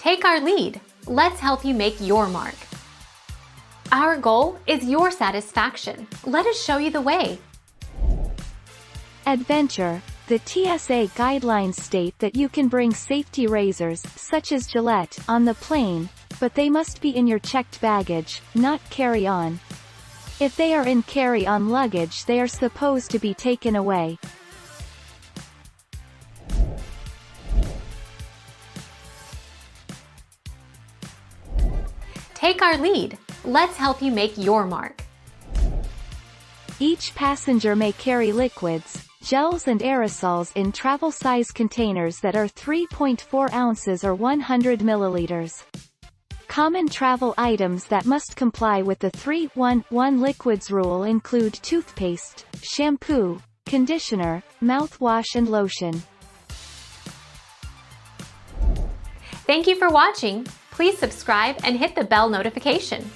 Take our lead. Let's help you make your mark. Our goal is your satisfaction. Let us show you the way. Adventure. The TSA guidelines state that you can bring safety razors, such as Gillette, on the plane, but they must be in your checked baggage, not carry-on. If they are in carry-on luggage, they are supposed to be taken away. Take our lead. Let's help you make your mark. Each passenger may carry liquids, gels and aerosols in travel-size containers that are 3.4 ounces or 100 milliliters. Common travel items that must comply with the 3-1-1 liquids rule include toothpaste, shampoo, conditioner, mouthwash and lotion. Thank you for watching. Please subscribe and hit the bell notification.